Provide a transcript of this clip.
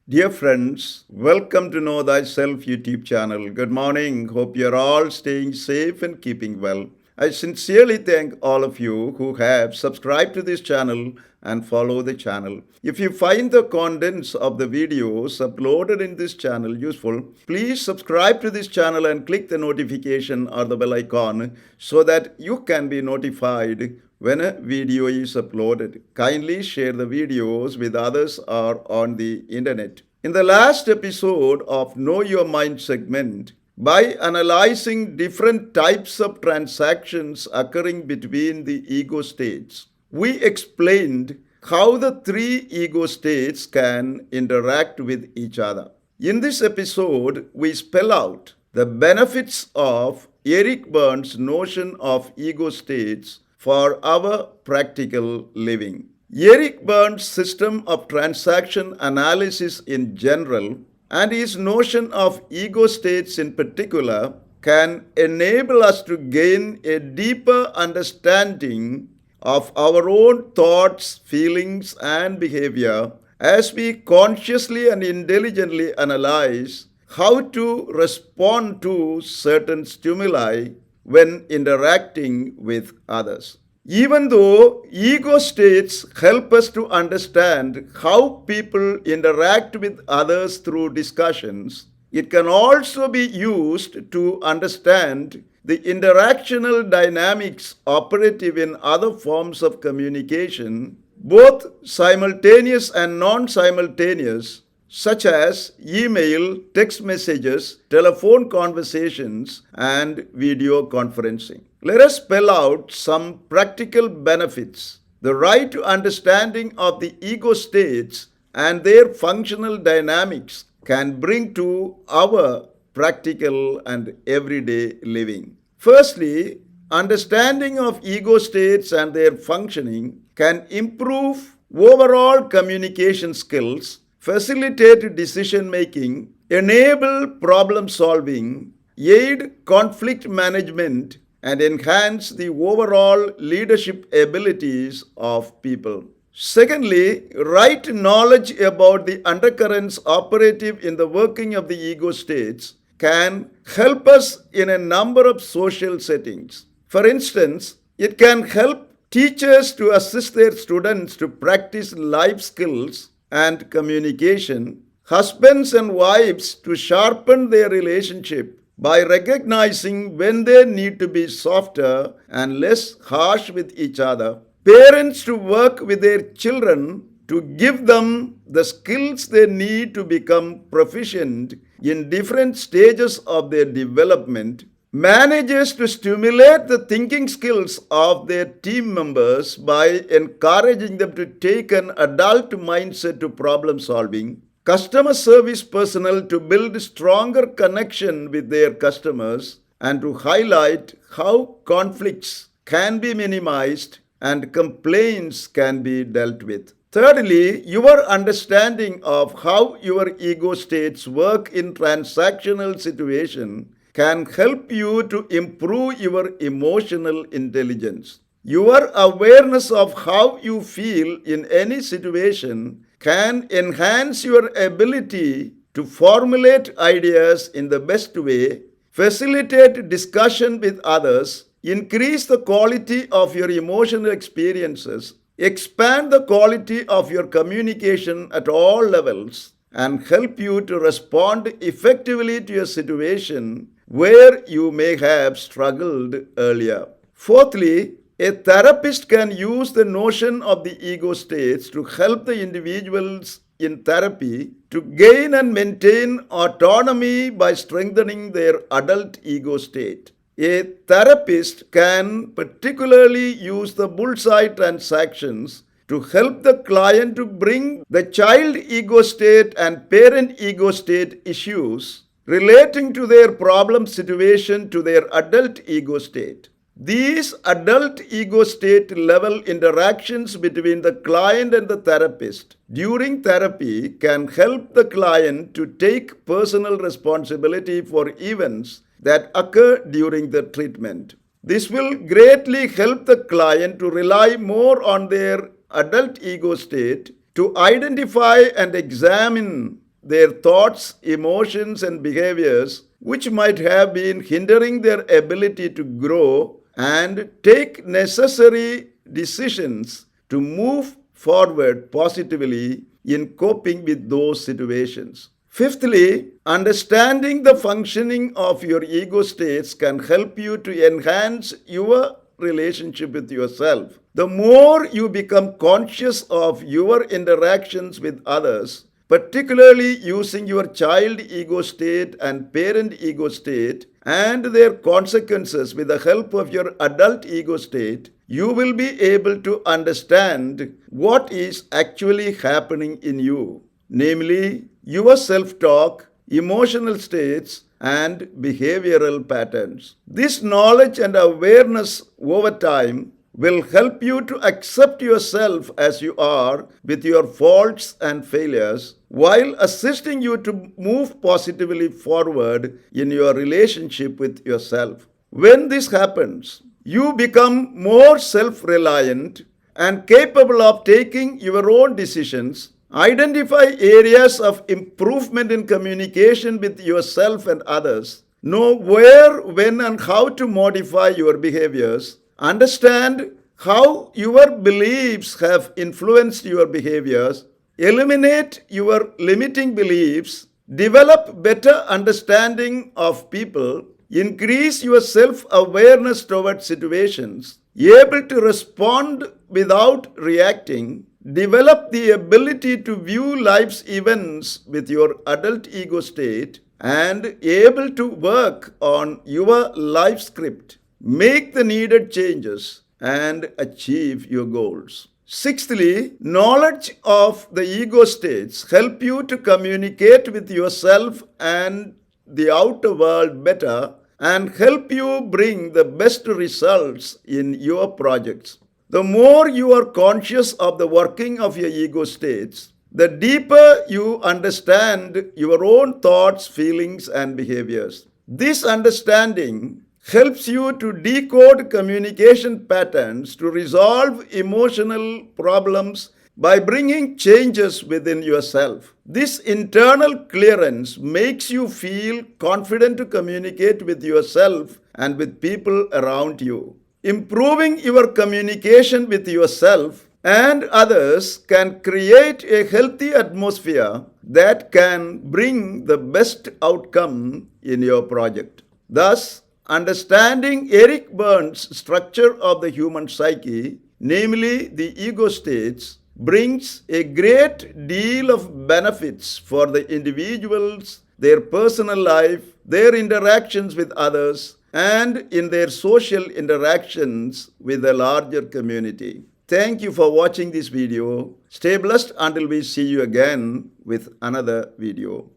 Dear friends, welcome to Know Thyself YouTube Channel. Good morning. Hope you're all staying safe and keeping well. I sincerely thank all of you who have subscribed to this channel and follow the channel. If you find the contents of the videos uploaded in this channel useful, please subscribe to this channel and click the notification or the bell icon so that you can be notified when a video is uploaded. Kindly share the videos with others or on the internet. In the last episode of Know Your Mind segment, by analyzing different types of transactions occurring between the ego states, we explained how the three ego states can interact with each other. In this episode, we spell out the benefits of Eric Berne's notion of ego states for our practical living. Eric Berne's system of transaction analysis in general and his notion of ego states in particular can enable us to gain a deeper understanding of our own thoughts, feelings, and behavior as we consciously and intelligently analyze how to respond to certain stimuli when interacting with others. Even though ego states help us to understand how people interact with others through discussions, it can also be used to understand the interactional dynamics operative in other forms of communication, both simultaneous and non-simultaneous, such as email, text messages, telephone conversations, and video conferencing. Let us spell out some practical benefits the right to understanding of the ego states and their functional dynamics can bring to our practical and everyday living. Firstly, understanding of ego states and their functioning can improve overall communication skills, facilitate decision making, enable problem solving, aid conflict management, and enhance the overall leadership abilities of people. Secondly, right knowledge about the undercurrents operative in the working of the ego states can help us in a number of social settings. For instance, it can help teachers to assist their students to practice life skills and communication, husbands and wives to sharpen their relationship by recognizing when they need to be softer and less harsh with each other, parents to work with their children to give them the skills they need to become proficient in different stages of their development, managers to stimulate the thinking skills of their team members by encouraging them to take an adult mindset to problem solving, customer service personnel to build stronger connection with their customers and to highlight how conflicts can be minimized and complaints can be dealt with. Thirdly, your understanding of how your ego states work in transactional situation can help you to improve your emotional intelligence. Your awareness of how you feel in any situation can enhance your ability to formulate ideas in the best way, facilitate discussion with others, increase the quality of your emotional experiences, expand the quality of your communication at all levels, and help you to respond effectively to a situation where you may have struggled earlier. Fourthly, a therapist can use the notion of the ego states to help the individuals in therapy to gain and maintain autonomy by strengthening their adult ego state. A therapist can particularly use the bullseye transactions to help the client to bring the child ego state and parent ego state issues relating to their problem situation to their adult ego state. These adult ego state level interactions between the client and the therapist during therapy can help the client to take personal responsibility for events that occur during the treatment. This will greatly help the client to rely more on their adult ego state to identify and examine their thoughts, emotions, and behaviors which might have been hindering their ability to grow and take necessary decisions to move forward positively in coping with those situations. Fifthly, understanding the functioning of your ego states can help you to enhance your relationship with yourself. The more you become conscious of your interactions with others, particularly using your child ego state and parent ego state and their consequences with the help of your adult ego state, you will be able to understand what is actually happening in you, namely your self-talk, emotional states, and behavioral patterns. This knowledge and awareness over time will help you to accept yourself as you are with your faults and failures while assisting you to move positively forward in your relationship with yourself. When this happens, you become more self-reliant and capable of taking your own decisions. Identify areas of improvement in communication with yourself and others. Know where, when, and how to modify your behaviors. Understand how your beliefs have influenced your behaviors. Eliminate your limiting beliefs. Develop better understanding of people. Increase your self-awareness towards situations. Able to respond without reacting. Develop the ability to view life's events with your adult ego state and able to work on your life script. Make the needed changes and achieve your goals. Sixthly, knowledge of the ego states help you to communicate with yourself and the outer world better and help you bring the best results in your projects. The more you are conscious of the working of your ego states, the deeper you understand your own thoughts, feelings, and behaviors. This understanding helps you to decode communication patterns to resolve emotional problems by bringing changes within yourself. This internal clearance makes you feel confident to communicate with yourself and with people around you. Improving your communication with yourself and others can create a healthy atmosphere that can bring the best outcome in your project. Thus, understanding Eric Berne's structure of the human psyche, namely the ego states, brings a great deal of benefits for the individuals, their personal life, their interactions with others, and in their social interactions with the larger community. Thank you for watching this video. Stay blessed until we see you again with another video.